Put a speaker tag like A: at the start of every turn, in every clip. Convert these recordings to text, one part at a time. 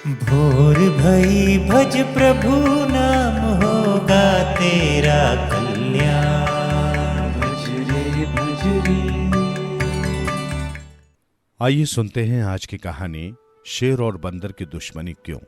A: भोर भई भज प्रभु नाम होगा तेरा कल्याण। भज रे भज रे।
B: आइए सुनते हैं आज की कहानी शेर और बंदर की दुश्मनी क्यों।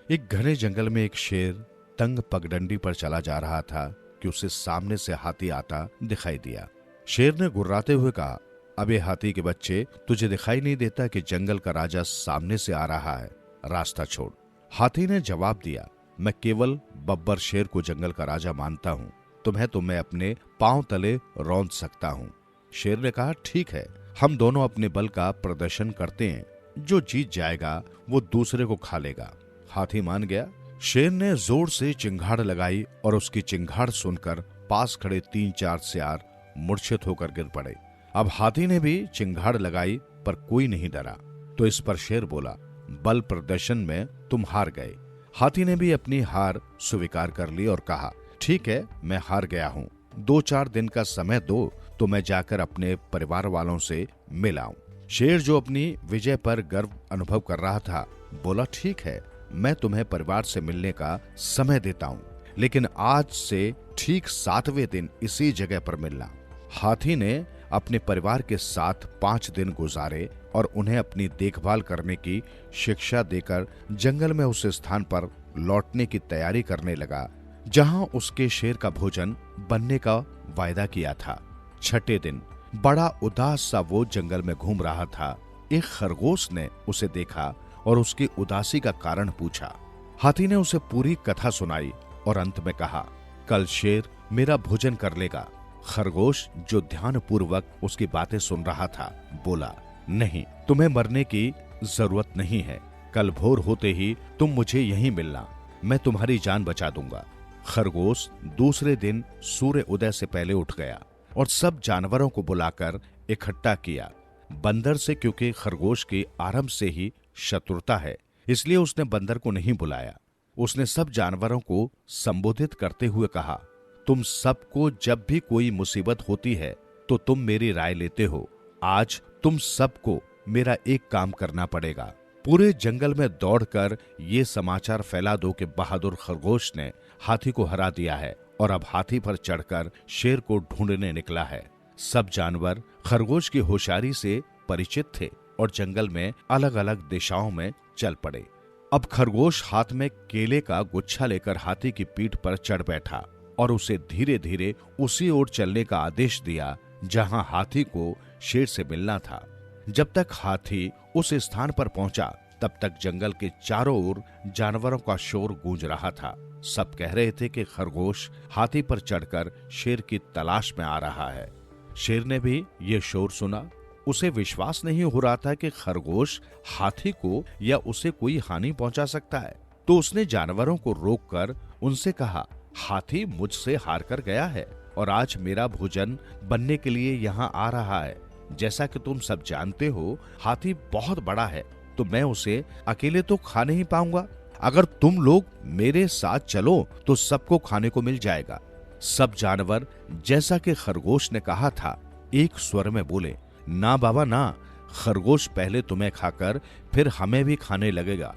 B: एक घने जंगल में एक शेर तंग पगडंडी पर चला जा रहा था कि उसे सामने से हाथी आता दिखाई दिया। शेर ने गुर्राते हुए कहा, अबे हाथी के बच्चे, तुझे दिखाई नहीं देता कि जंगल का राजा सामने से आ रहा है, रास्ता छोड़। हाथी ने जवाब दिया, मैं केवल बब्बर शेर को जंगल का राजा मानता हूँ, तुम्हें तो मैं अपने पांव तले रौंद सकता हूँ। शेर ने कहा, ठीक है, हम दोनों अपने बल का प्रदर्शन करते हैं, जो जीत जाएगा वो दूसरे को खा लेगा। हाथी मान गया। शेर ने जोर से चिंगाड़ लगाई और उसकी चिंगाड़ सुनकर पास खड़े 3-4 सियार मूर्छित होकर गिर पड़े। अब हाथी ने भी चिंगाड़ लगाई पर कोई नहीं डरा, तो इस पर शेर बोला, बल प्रदर्शन में तुम हार गए। हाथी ने भी अपनी हार स्वीकार कर ली और कहा, ठीक है, मैं हार गया हूँ, 2-4 दिन का समय दो तो मैं जाकर अपने परिवार वालों से मिल आऊं। शेर जो अपनी विजय पर गर्व अनुभव कर रहा था बोला, ठीक है, मैं तुम्हें परिवार से मिलने का समय देता हूं, लेकिन आज से ठीक 7वें दिन इसी जगह पर मिलना। हाथी ने अपने परिवार के साथ 5 दिन गुजारे और उन्हें अपनी देखभाल करने की शिक्षा देकर जंगल में उस स्थान पर लौटने की तैयारी करने लगा जहां उसके शेर का भोजन बनने का वायदा किया था। 6ठे दिन बड़ा उदास सा वो जंगल में घूम रहा था। एक खरगोश ने उसे देखा और उसकी उदासी का कारण पूछा। हाथी ने उसे पूरी कथा सुनाई और अंत में कहा, कल शेर मेरा भोजन कर लेगा। खरगोश जो ध्यानपूर्वक उसकी बातें सुन रहा था बोला, नहीं, तुम्हें मरने की जरूरत नहीं है, कल भोर होते ही तुम मुझे यहीं मिलना, मैं तुम्हारी जान बचा दूंगा। खरगोश दूसरे दिन सूर्य उदय से पहले उठ गया और सब जानवरों को बुलाकर इकट्ठा किया। बंदर से क्योंकि खरगोश की आरंभ से ही शत्रुता है, इसलिए उसने बंदर को नहीं बुलाया। उसने सब जानवरों को संबोधित करते हुए कहा, तुम सबको जब भी कोई मुसीबत होती है तो तुम मेरी राय लेते हो। आज तुम सबको मेरा एक काम करना पड़ेगा। पूरे जंगल में दौड़कर ये समाचार फैला दो कि बहादुर खरगोश ने हाथी को हरा दिया है और अब हाथी पर चढ़कर शेर को ढूंढने निकला है। सब जानवर खरगोश की होशियारी से परिचित थे और जंगल में अलग अलग दिशाओं में चल पड़े। अब खरगोश हाथ में केले का गुच्छा लेकर हाथी की पीठ पर चढ़ बैठा और उसे धीरे धीरे उसी ओर चलने का आदेश दिया जहां हाथी को शेर से मिलना था। जब तक हाथी उस स्थान पर पहुंचा तब तक जंगल के चारों ओर जानवरों का शोर गूंज रहा था। सब कह रहे थे कि खरगोश हाथी पर चढ़कर शेर की तलाश में आ रहा है। शेर ने भी ये शोर सुना। उसे विश्वास नहीं हो रहा था कि खरगोश हाथी को या उसे कोई हानि पहुंचा सकता है, तो उसने जानवरों को रोककर उनसे कहा, हाथी मुझसे हार कर गया है और आज मेरा भोजन बनने के लिए यहाँ आ रहा है। जैसा कि तुम सब जानते हो, हाथी बहुत बड़ा है, तो मैं उसे अकेले तो खा नहीं पाऊंगा। अगर तुम लोग मेरे साथ चलो तो सबको खाने को मिल जाएगा। सब जानवर जैसा कि खरगोश ने कहा था एक स्वर में बोले, ना बाबा ना, खरगोश पहले तुम्हें खाकर फिर हमें भी खाने लगेगा।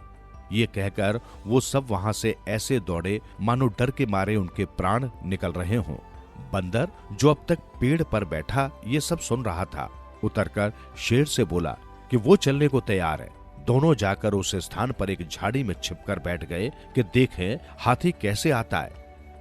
B: ये कहकर वो सब वहां से ऐसे दौड़े मानो डर के मारे उनके प्राण निकल रहे हों। बंदर जो अब तक पेड़ पर बैठा ये सब सुन रहा था, उतरकर शेर से बोला कि वो चलने को तैयार है। दोनों जाकर उस स्थान पर एक झाड़ी में छिपकर बैठ गए कि देखें हाथी कैसे आता है।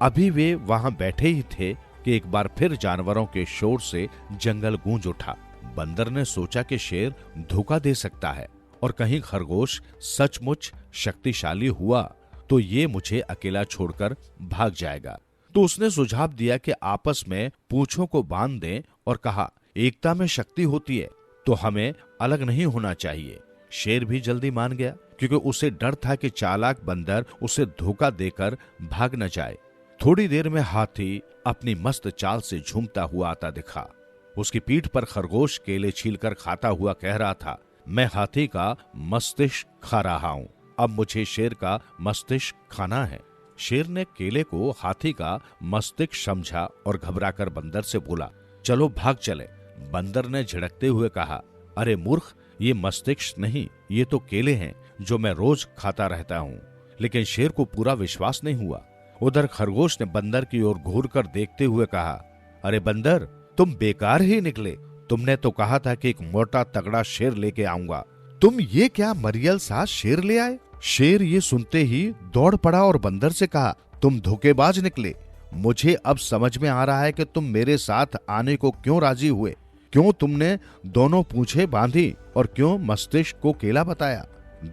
B: अभी वे वहां बैठे ही थे कि एक बार फिर जानवरों के शोर से जंगल गूंज उठा। बंदर ने सोचा कि शेर धोखा दे सकता है और कहीं खरगोश सचमुच शक्तिशाली हुआ तो ये मुझे अकेला छोड़कर भाग जाएगा। तो उसने सुझाव दिया कि आपस में पूंछों को बांध दें और कहा, एकता में शक्ति होती है तो हमें अलग नहीं होना चाहिए। शेर भी जल्दी मान गया क्योंकि उसे डर था कि चालाक बंदर उसे धोखा देकर भाग न जाए। थोड़ी देर में हाथी अपनी मस्त चाल से झूमता हुआ आता दिखा। उसकी पीठ पर खरगोश केले छीलकर खाता हुआ कह रहा था, मैं हाथी का मस्तिष्क खा रहा हूं, अब मुझे शेर का मस्तिष्क खाना है। शेर ने केले को हाथी का मस्तिष्क समझा और घबराकर बंदर से बोला, चलो भाग चले। बंदर ने झिड़कते हुए कहा, अरे मूर्ख, ये मस्तिष्क नहीं, ये तो केले हैं, जो मैं रोज खाता रहता हूँ। लेकिन शेर को पूरा विश्वास नहीं हुआ। उधर खरगोश ने बंदर की ओर घूर कर देखते हुए कहा, अरे बंदर, तुम बेकार ही निकले। तुमने तो कहा था कि एक मोटा तगड़ा शेर लेके आऊंगा, तुम ये क्या मरियल सा शेर ले आए। शेर ये सुनते ही दौड़ पड़ा और बंदर से कहा, तुम धोखेबाज निकले। मुझे अब समझ में आ रहा है कि तुम मेरे साथ आने को क्यों राजी हुए, क्यों तुमने दोनों पूंछें बांधी और क्यों मस्तिष्क को केला बताया।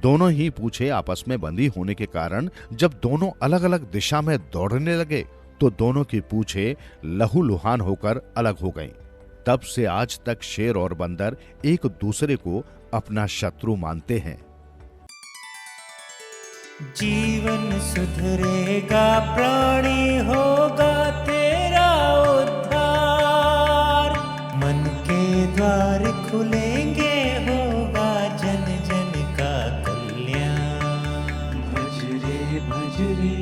B: दोनों ही पूंछें आपस में बंधी होने के कारण जब दोनों अलग अलग दिशा में दौड़ने लगे तो दोनों की पूंछें लहूलुहान होकर अलग हो गईं। तब से आज तक शेर और बंदर एक दूसरे को अपना शत्रु मानते हैं।
A: जीवन सुधरेगा, प्राणी होगा तेरा उद्धार। मन के द्वार खुलेंगे, होगा जन जन का कल्याण। भज रे भज रे